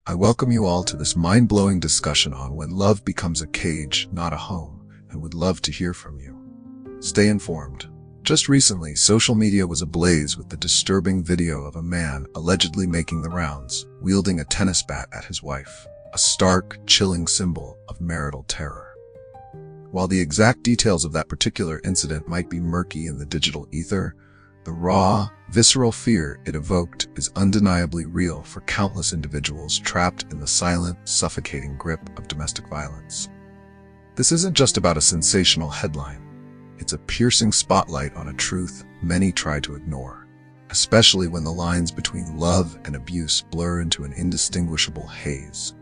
I welcome you all to this mind-blowing discussion on when love becomes a cage, not a home, and would love to hear from you. Stay informed. Just recently, social media was ablaze with the disturbing video of a man allegedly making the rounds, wielding a tennis bat at his wife, a stark, chilling symbol of marital terror. While the exact details of that particular incident might be murky in the digital ether, the raw, visceral fear it evoked is undeniably real for countless individuals trapped in the silent, suffocating grip of domestic violence. This isn't just about a sensational headline. It's a piercing spotlight on a truth many try to ignore, especially when the lines between love and abuse blur into an indistinguishable haze.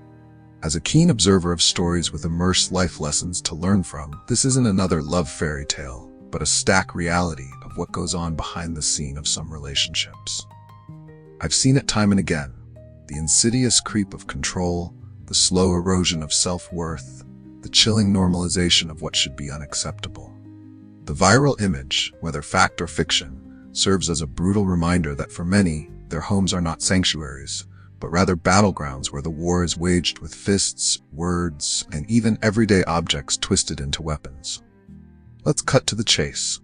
As a keen observer of stories with immense life lessons to learn from, this isn't another love fairy tale, but a stark reality of what goes on behind the scene of some relationships. I've seen it time and again: the insidious creep of control, the slow erosion of self-worth, the chilling normalization of what should be unacceptable. The viral image, whether fact or fiction, serves as a brutal reminder that for many, their homes are not sanctuaries, but rather battlegrounds where the war is waged with fists, words, and even everyday objects twisted into weapons. Let's cut to the chase.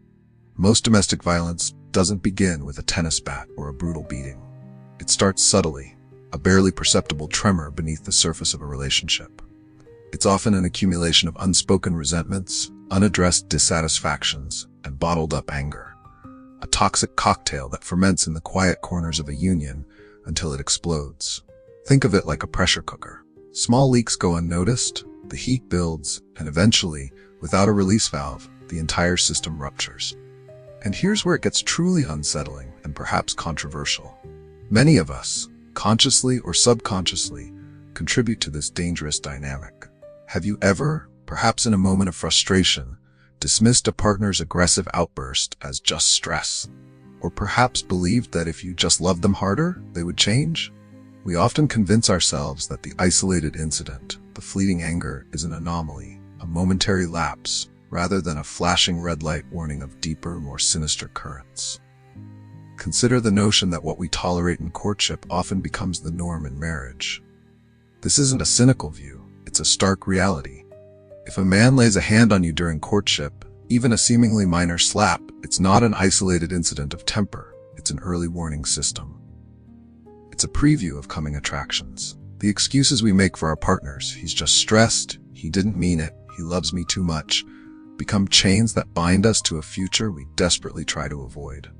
Most domestic violence doesn't begin with a tennis bat or a brutal beating. It starts subtly, a barely perceptible tremor beneath the surface of a relationship. It's often an accumulation of unspoken resentments, unaddressed dissatisfactions, and bottled-up anger. A toxic cocktail that ferments in the quiet corners of a union until it explodes. Think of it like a pressure cooker. Small leaks go unnoticed, the heat builds, and eventually, without a release valve, the entire system ruptures. And here's where it gets truly unsettling and perhaps controversial. Many of us, consciously or subconsciously, contribute to this dangerous dynamic. Have you ever, perhaps in a moment of frustration, dismissed a partner's aggressive outburst as just stress? Or perhaps believed that if you just loved them harder, they would change? We often convince ourselves that the isolated incident, the fleeting anger, is an anomaly, a momentary lapse, rather than a flashing red light warning of deeper, more sinister currents. Consider the notion that what we tolerate in courtship often becomes the norm in marriage. This isn't a cynical view, it's a stark reality. If a man lays a hand on you during courtship, even a seemingly minor slap, it's not an isolated incident of temper, it's an early warning system. It's a preview of coming attractions. The excuses we make for our partners, he's just stressed, he didn't mean it, he loves me too much, become chains that bind us to a future we desperately try to avoid.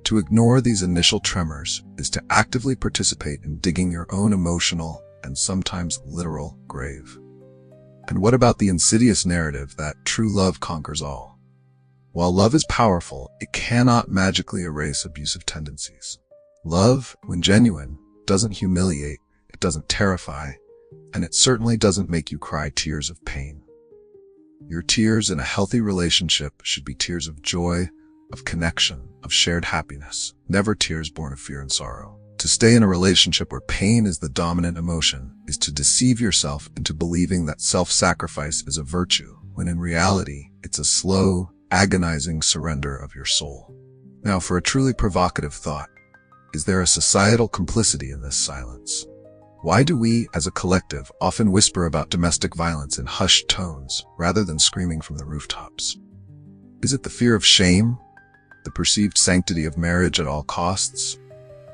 To ignore these initial tremors is to actively participate in digging your own emotional and sometimes literal grave. And what about the insidious narrative that true love conquers all? While love is powerful, it cannot magically erase abusive tendencies. Love, when genuine, doesn't humiliate, it doesn't terrify, and it certainly doesn't make you cry tears of pain. Your tears in a healthy relationship should be tears of joy, of connection, of shared happiness, never tears born of fear and sorrow. To stay in a relationship where pain is the dominant emotion is to deceive yourself into believing that self-sacrifice is a virtue, when in reality, it's a slow, agonizing surrender of your soul. Now, for a truly provocative thought, is there a societal complicity in this silence? Why do we, as a collective, often whisper about domestic violence in hushed tones rather than screaming from the rooftops? Is it the fear of shame? The perceived sanctity of marriage at all costs?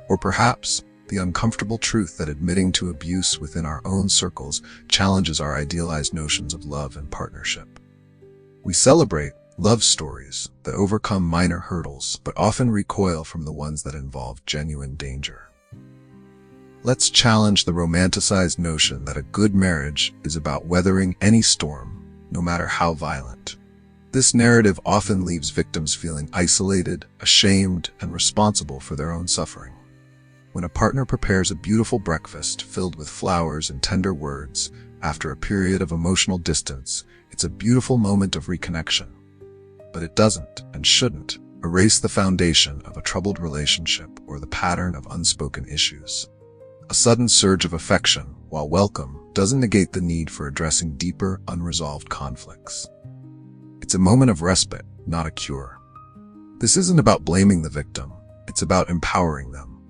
Or perhaps the uncomfortable truth that admitting to abuse within our own circles challenges our idealized notions of love and partnership? We celebrate love stories that overcome minor hurdles, but often recoil from the ones that involve genuine danger. Let's challenge the romanticized notion that a good marriage is about weathering any storm, no matter how violent. This narrative often leaves victims feeling isolated, ashamed, and responsible for their own suffering. When a partner prepares a beautiful breakfast filled with flowers and tender words after a period of emotional distance, it's a beautiful moment of reconnection. But it doesn't, and shouldn't, erase the foundation of a troubled relationship or the pattern of unspoken issues. A sudden surge of affection, while welcome, doesn't negate the need for addressing deeper, unresolved conflicts. It's a moment of respite, not a cure. This isn't about blaming the victim, it's about empowering them.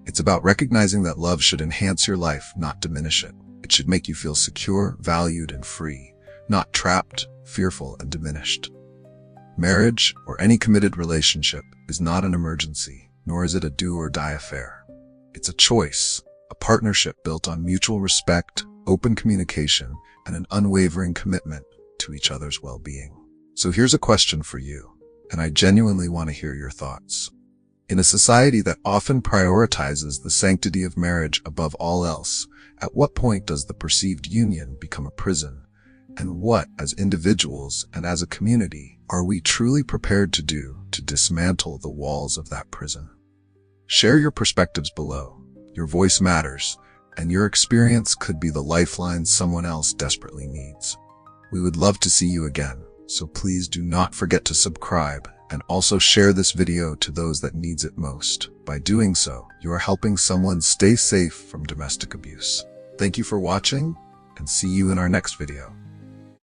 It's about recognizing that love should enhance your life, not diminish it. It should make you feel secure, valued, and free, not trapped, fearful, and diminished. Marriage, or any committed relationship, is not an emergency, nor is it a do-or-die affair. It's a choice, a partnership built on mutual respect, open communication, and an unwavering commitment to each other's well-being. So here's a question for you, and I genuinely want to hear your thoughts. In a society that often prioritizes the sanctity of marriage above all else, at what point does the perceived union become a prison? And what, as individuals and as a community, are we truly prepared to do to dismantle the walls of that prison? Share your perspectives below. Your voice matters, and your experience could be the lifeline someone else desperately needs. We would love to see you again, so please do not forget to subscribe and also share this video to those that needs it most. By doing so, you are helping someone stay safe from domestic abuse. Thank you for watching, and see you in our next video.